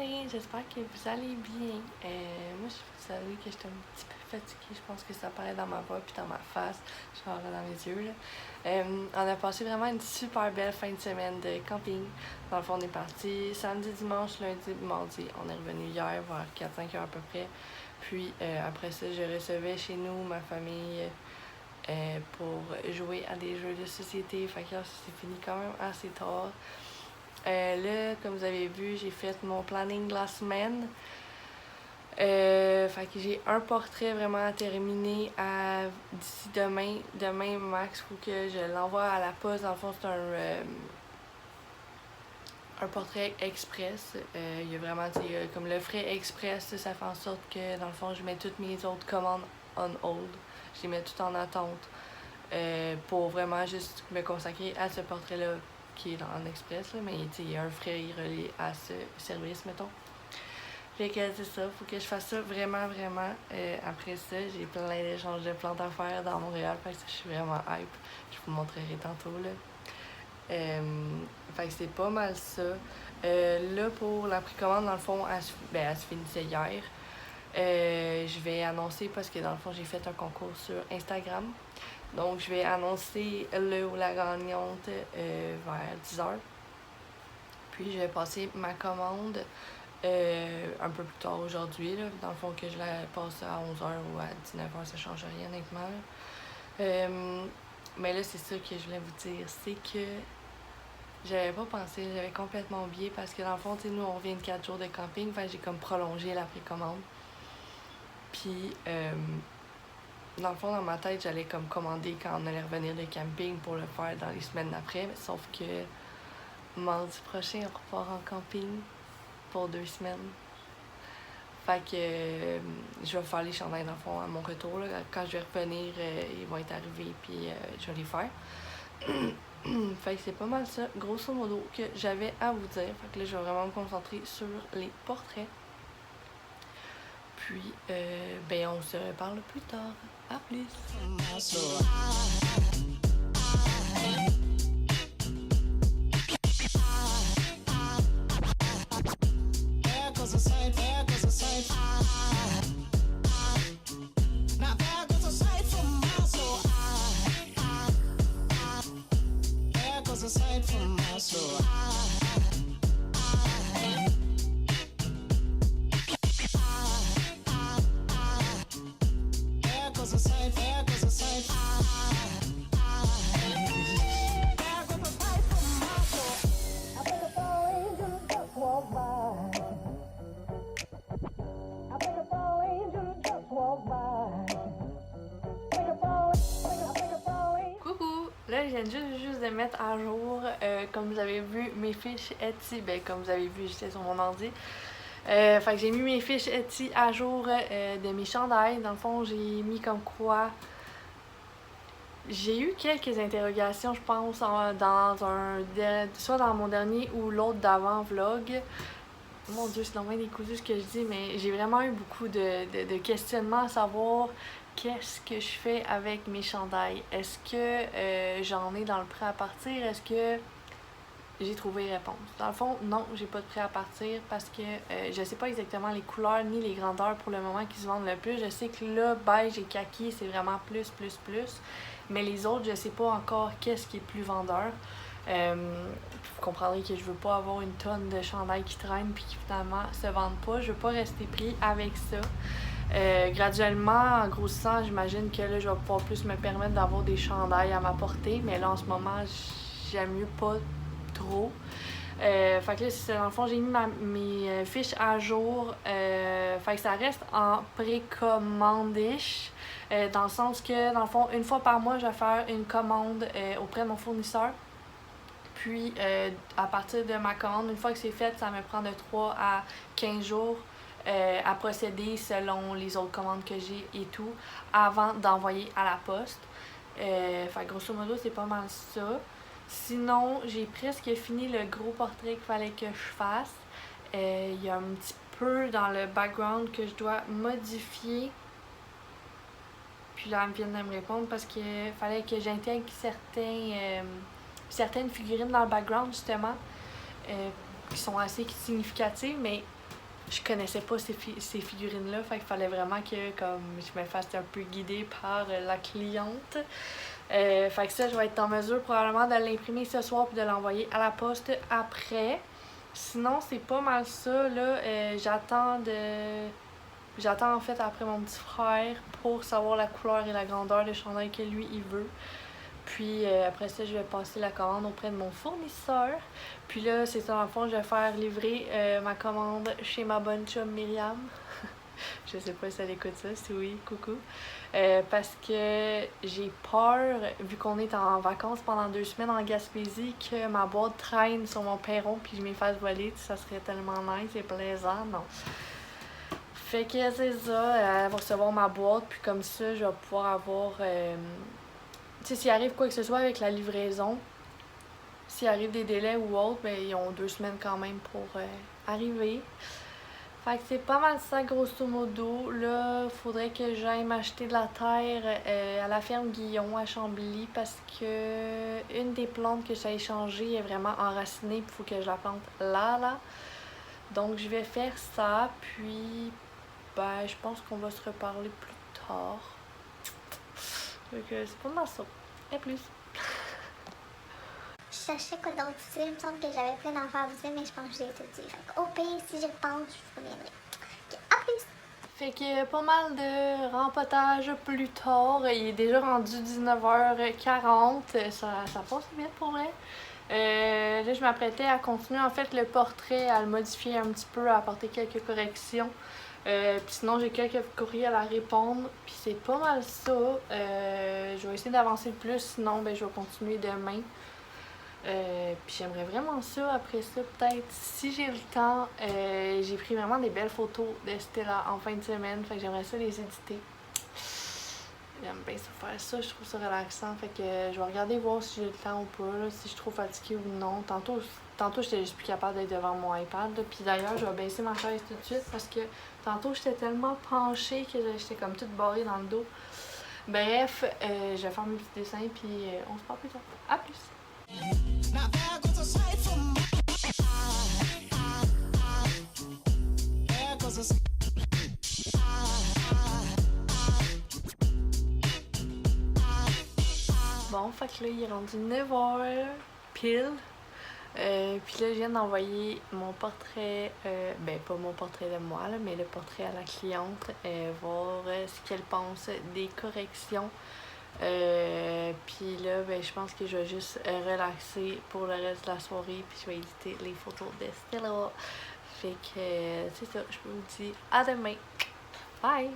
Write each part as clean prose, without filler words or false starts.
matin, j'espère que vous allez bien. Moi, vous savez que j'étais un petit peu fatiguée, je pense que ça paraît dans ma voix puis dans ma face, genre dans mes yeux. Là. On a passé vraiment une super belle fin de semaine de camping. Dans le fond, on est parti samedi, dimanche, lundi, mardi. On est revenu hier, vers 4-5 heures à peu près. Puis après ça, je recevais chez nous ma famille pour jouer à des jeux de société. Fait que là, ça s'est fini quand même assez tard. Là, comme vous avez vu, j'ai fait mon planning de la semaine. Fait que j'ai un portrait vraiment à terminer d'ici demain. Demain max, faut que je l'envoie à la poste. Dans le fond, c'est un portrait express. Il y a vraiment, comme le frais express, ça fait en sorte que, dans le fond, je mets toutes mes autres commandes on hold. Je les mets toutes en attente pour vraiment juste me consacrer à ce portrait-là qui est en express, là, mais il y a un frais relié à ce service, mettons. Fait que c'est ça, faut que je fasse ça vraiment. Après ça, j'ai plein d'échanges de plantes à faire dans Montréal, fait que je suis vraiment hype. Je vous montrerai tantôt, là. Fait que c'est pas mal ça. Là, pour la précommande, dans le fond, elle se finissait hier. Je vais annoncer, parce que dans le fond, j'ai fait un concours sur Instagram. Donc, je vais annoncer le ou la gagnante vers 10h. Puis, je vais passer ma commande un peu plus tard aujourd'hui. Dans le fond, que je la passe à 11h ou à 19h, ça change rien, honnêtement. Mais là, c'est ça que je voulais vous dire. C'est que j'avais pas pensé, j'avais complètement oublié parce que dans le fond, nous, on vient de 4 jours de camping. Fait que j'ai comme prolongé la précommande. Puis, dans le fond, dans ma tête, j'allais comme commander quand on allait revenir de camping pour le faire dans les semaines d'après. Sauf que mardi prochain, on repart en camping pour 2 semaines. Fait que je vais faire les chandails dans le fond à mon retour. Là. Quand je vais revenir, ils vont être arrivés puis je vais les faire. Fait que c'est pas mal ça, grosso modo, que j'avais à vous dire. Fait que là, je vais vraiment me concentrer sur les portraits. Puis, on se reparle plus tard. À plus! Coucou! Là, je viens juste de mettre à jour, comme vous avez vu, mes fiches Etsy. Comme vous avez vu, j'étais sur mon ordi. Fait que j'ai mis mes fiches Etsy à jour de mes chandails. Dans le fond, j'ai mis comme quoi... J'ai eu quelques interrogations, je pense, soit dans mon dernier ou l'autre d'avant vlog. Mon Dieu, c'est normal décousu ce que je dis, mais j'ai vraiment eu beaucoup de questionnements à savoir qu'est-ce que je fais avec mes chandails. Est-ce que j'en ai dans le prêt à partir? Est-ce que j'ai trouvé réponse? Dans le fond, non, j'ai pas de prêt à partir parce que je sais pas exactement les couleurs ni les grandeurs pour le moment qui se vendent le plus. Je sais que là, beige et kaki, c'est vraiment plus. Mais les autres, je sais pas encore qu'est-ce qui est plus vendeur. Vous comprendrez que je veux pas avoir une tonne de chandails qui traînent puis qui finalement se vendent pas. Je veux pas rester pris avec ça. Graduellement, en grossissant, j'imagine que là, je vais pouvoir plus me permettre d'avoir des chandails à ma portée. Mais là, en ce moment, j'aime mieux pas trop. Fait que là, c'est dans le fond, j'ai mis mes fiches à jour. Fait que ça reste en précommande-ish. Dans le sens que, dans le fond, une fois par mois, je vais faire une commande auprès de mon fournisseur. Puis, à partir de ma commande, une fois que c'est fait, ça me prend de 3 à 15 jours à procéder selon les autres commandes que j'ai et tout, avant d'envoyer à la poste. Fait grosso modo, c'est pas mal ça. Sinon, j'ai presque fini le gros portrait qu'il fallait que je fasse. Il y a un petit peu dans le background que je dois modifier. Puis là, elle vient de me répondre parce qu'il fallait que j'intègre certaines figurines dans le background, justement, qui sont assez significatives, mais je connaissais pas ces figurines-là, fait qu'il fallait vraiment que comme je me fasse un peu guider par la cliente. Fait que ça, je vais être en mesure probablement de l'imprimer ce soir puis de l'envoyer à la poste après. Sinon, c'est pas mal ça, là. J'attends en fait après mon petit frère pour savoir la couleur et la grandeur de chandail que lui, il veut. Puis après ça, je vais passer la commande auprès de mon fournisseur. Puis là, c'est ça, dans le fond, je vais faire livrer ma commande chez ma bonne chum Myriam. Je sais pas si elle écoute ça, si oui, coucou. Parce que j'ai peur, vu qu'on est en vacances pendant 2 semaines en Gaspésie, que ma boîte traîne sur mon perron puis je m'y fasse voler. Ça serait tellement nice et plaisant, non. Fait que c'est ça, elle va recevoir ma boîte, puis comme ça, je vais pouvoir avoir... tu sais, s'il arrive quoi que ce soit avec la livraison, s'il arrive des délais ou autre, ben ils ont 2 semaines quand même pour arriver. Fait que c'est pas mal ça, grosso modo. Là, faudrait que j'aille m'acheter de la terre à la ferme Guillon à Chambly parce que une des plantes que j'ai échangées est vraiment enracinée, puis il faut que je la plante là. Donc je vais faire ça, puis ben je pense qu'on va se reparler plus tard. Donc c'est pas mal ça. Et plus. Je cherchais quoi d'autre dire. Il me semble que j'avais plein d'affaires à vous dire, mais je pense que j'ai tout dit. Au pire, si je pense, je vous reviendrai. Okay, à plus! Fait que pas mal de rempotage plus tard. Il est déjà rendu 19h40. Ça passe vite pour vrai. Là, je m'apprêtais à continuer en fait le portrait, à le modifier un petit peu, à apporter quelques corrections. Puis sinon, j'ai quelques courriels à répondre. Puis c'est pas mal ça. Je vais essayer d'avancer le plus, sinon ben, je vais continuer demain. Puis j'aimerais vraiment ça, après ça, peut-être, si j'ai le temps, j'ai pris vraiment des belles photos de Stella en fin de semaine, fait que j'aimerais ça les éditer. J'aime bien ça faire ça, je trouve ça relaxant, fait que je vais regarder voir si j'ai le temps ou pas, là, si je suis trop fatiguée ou non. Tantôt j'étais juste plus capable d'être devant mon iPad, là. Puis d'ailleurs, je vais baisser ma chaise tout de suite parce que tantôt j'étais tellement penchée que j'étais comme toute barrée dans le dos. Bref, je vais faire mes petits dessins, puis on se parle plus tard. À plus! Bon, fait que là, il est rendu 9h pile. Puis là, je viens d'envoyer mon portrait, ben pas mon portrait de moi, là, mais le portrait à la cliente, voir ce qu'elle pense des corrections. Puis là, ben, je pense que je vais juste relaxer pour le reste de la soirée, puis je vais éditer les photos de Stella. Fait que c'est ça, je vous dis à demain. Bye!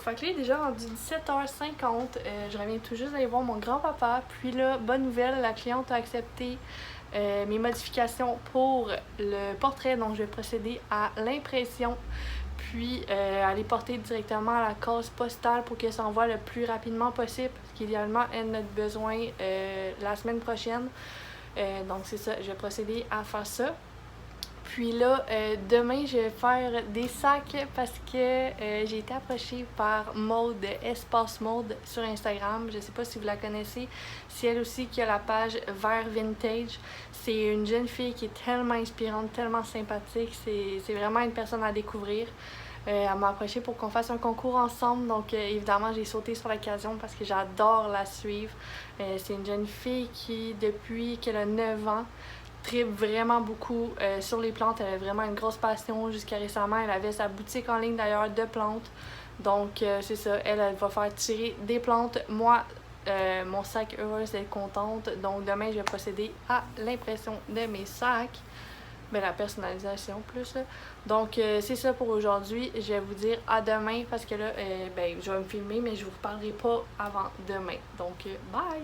Fait que là, il est déjà rendu 17h50. Je reviens tout juste d'aller voir mon grand-papa. Puis là, bonne nouvelle, la cliente a accepté mes modifications pour le portrait. Donc, je vais procéder à l'impression. Puis, aller porter directement à la case postale pour qu'elle s'envoie le plus rapidement possible. Parce qu'idéalement, elle a besoin la semaine prochaine. Donc, c'est ça. Je vais procéder à faire ça. Puis là, demain, je vais faire des sacs parce que j'ai été approchée par Maude, Espace Maude sur Instagram. Je sais pas si vous la connaissez. C'est elle aussi qui a la page Vert Vintage. C'est une jeune fille qui est tellement inspirante, tellement sympathique. C'est vraiment une personne à découvrir. Elle m'a approchée pour qu'on fasse un concours ensemble. Donc, évidemment, j'ai sauté sur l'occasion parce que j'adore la suivre. C'est une jeune fille qui, depuis qu'elle a 9 ans, tripe vraiment beaucoup sur les plantes. Elle a vraiment une grosse passion. Jusqu'à récemment, elle avait sa boutique en ligne d'ailleurs de plantes. Donc c'est ça, elle va faire tirer des plantes. Moi, mon sac, heureuse d'être contente. Donc demain, je vais procéder à l'impression de mes sacs. Ben, la personnalisation plus là. Donc c'est ça pour aujourd'hui. Je vais vous dire à demain parce que là, ben, je vais me filmer, mais je vous reparlerai pas avant demain. Donc bye!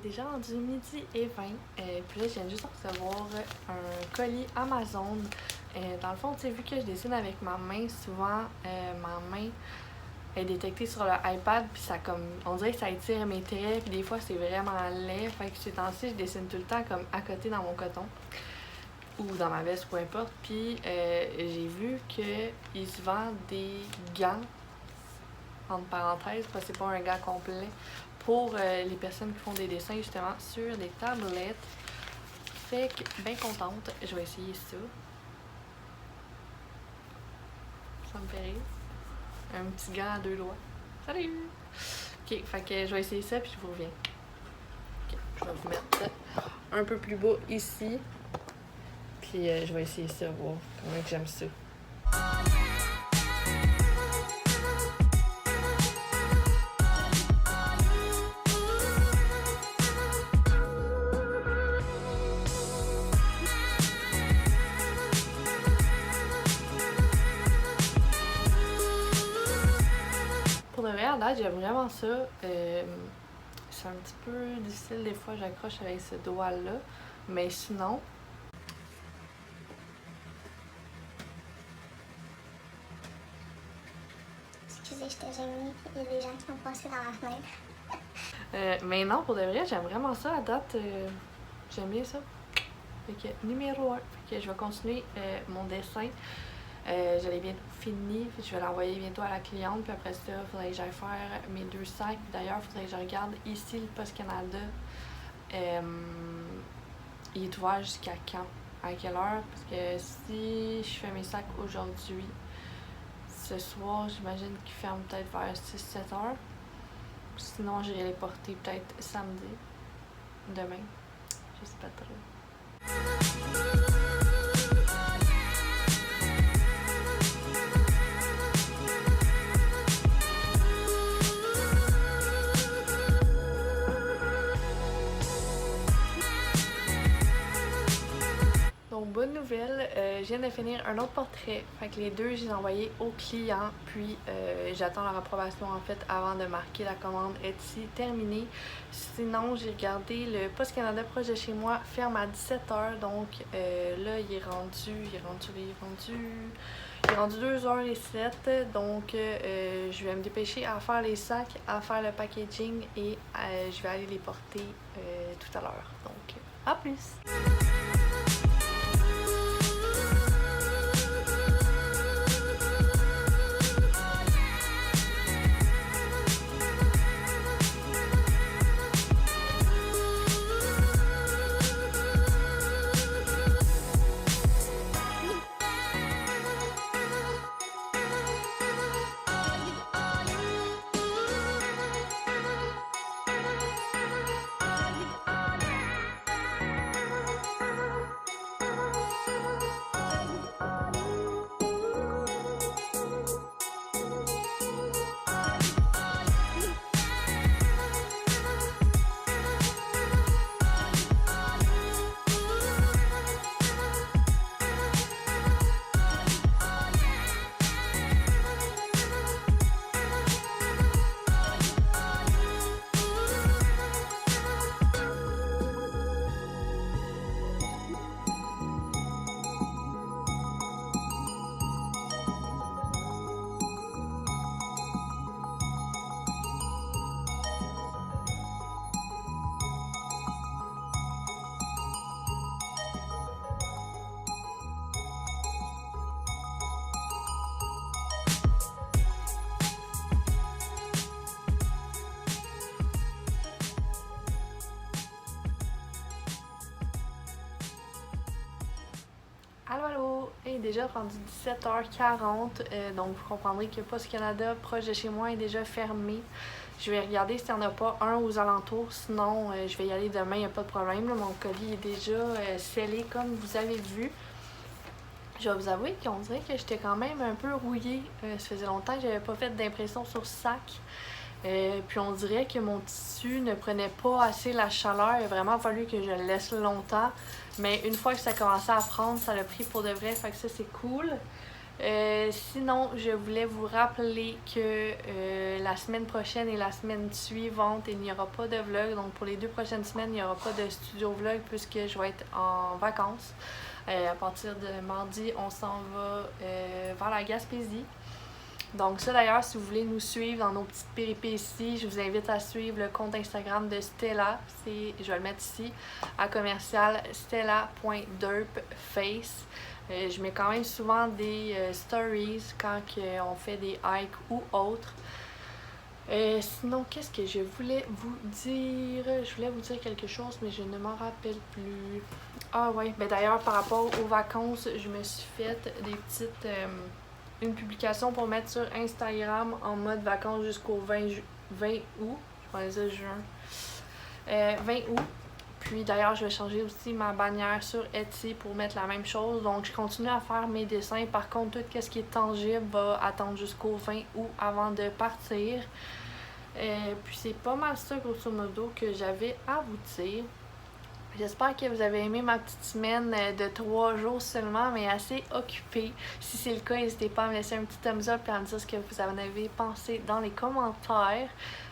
est déjà rendu 12h20. Puis là, je viens juste de recevoir un colis Amazon. Dans le fond, tu sais, vu que je dessine avec ma main, souvent, ma main est détectée sur le iPad, puis ça comme, on dirait que ça étire mes traits, puis des fois, c'est vraiment laid. Fait que ces temps-ci, je dessine tout le temps comme à côté dans mon coton, ou dans ma veste, peu importe. Puis j'ai vu qu'il se vend des gants, entre parenthèses, parce que c'est pas un gant complet, pour les personnes qui font des dessins justement sur des tablettes. Fait que, bien contente, je vais essayer ça. Ça me fait rire. Un petit gant à 2 doigts. Salut! Ok, fait que je vais essayer ça puis je vous reviens. Ok, je vais vous mettre un peu plus bas ici. Puis je vais essayer ça, voir comment que j'aime ça. Pour de vrai, à date, j'aime vraiment ça. C'est un petit peu difficile des fois, j'accroche avec ce doigt-là. Mais sinon... Excusez, j'étais gênée. Il y a des gens qui ont passé dans la fenêtre. mais non, pour de vrai, j'aime vraiment ça à date. J'aime bien ça. Fait que numéro 1. Fait que je vais continuer mon dessin. Je l'ai bientôt fini. Je vais l'envoyer bientôt à la cliente. Puis après ça, il faudrait que j'aille faire mes 2 sacs. D'ailleurs, il faudrait que je regarde ici le Post Canada. Il est ouvert jusqu'à quand? À quelle heure? Parce que si je fais mes sacs aujourd'hui, ce soir, j'imagine qu'il ferme peut-être vers 6-7 heures. Sinon, j'irai les porter peut-être samedi. Demain. Je sais pas trop. Donc, bonne nouvelle, je viens de finir un autre portrait. Fait que les deux, je les ai envoyés au client. Puis, j'attends leur approbation en fait avant de marquer la commande Etsy terminée. Sinon, j'ai regardé le Post Canada proche de chez moi ferme à 17h. Donc, là, il est rendu 2h07. Donc, je vais me dépêcher à faire les sacs, à faire le packaging et je vais aller les porter tout à l'heure. Donc, à plus! Allô, allô! Il est déjà rendu 17h40, donc vous comprendrez que Post Canada, proche de chez moi, est déjà fermé. Je vais regarder s'il n'y en a pas un aux alentours, sinon je vais y aller demain, il n'y a pas de problème. Là, mon colis est déjà scellé comme vous avez vu. Je vais vous avouer qu'on dirait que j'étais quand même un peu rouillée. Ça faisait longtemps que j'avais pas fait d'impression sur sac. Puis on dirait que mon tissu ne prenait pas assez la chaleur. Il a vraiment fallu que je le laisse longtemps. Mais une fois que ça commençait à prendre, ça l'a pris pour de vrai. Fait que ça, c'est cool. Sinon, je voulais vous rappeler que la semaine prochaine et la semaine suivante, il n'y aura pas de vlog. Donc pour les 2 prochaines semaines, il n'y aura pas de studio vlog puisque je vais être en vacances. À partir de mardi, on s'en va vers la Gaspésie. Donc ça d'ailleurs, si vous voulez nous suivre dans nos petites péripéties, je vous invite à suivre le compte Instagram de Stella. Je vais le mettre ici, à commercial stella.derpface. Je mets quand même souvent des stories quand on fait des hikes ou autres. Sinon, qu'est-ce que je voulais vous dire? Je voulais vous dire quelque chose, mais je ne m'en rappelle plus. Ah ouais, ben d'ailleurs, par rapport aux vacances, je me suis fait des petites... une publication pour mettre sur Instagram en mode vacances jusqu'au 20 août. Je vais dire juin. 20 août. Puis d'ailleurs, je vais changer aussi ma bannière sur Etsy pour mettre la même chose. Donc, je continue à faire mes dessins. Par contre, tout ce qui est tangible va attendre jusqu'au 20 août avant de partir. Puis c'est pas mal ça, grosso modo, que j'avais à vous dire. J'espère que vous avez aimé ma petite semaine de 3 jours seulement, mais assez occupée. Si c'est le cas, n'hésitez pas à me laisser un petit thumbs up et à me dire ce que vous en avez pensé dans les commentaires.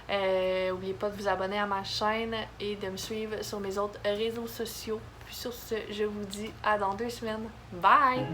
N'oubliez pas de vous abonner à ma chaîne et de me suivre sur mes autres réseaux sociaux. Puis sur ce, je vous dis à dans 2 semaines. Bye!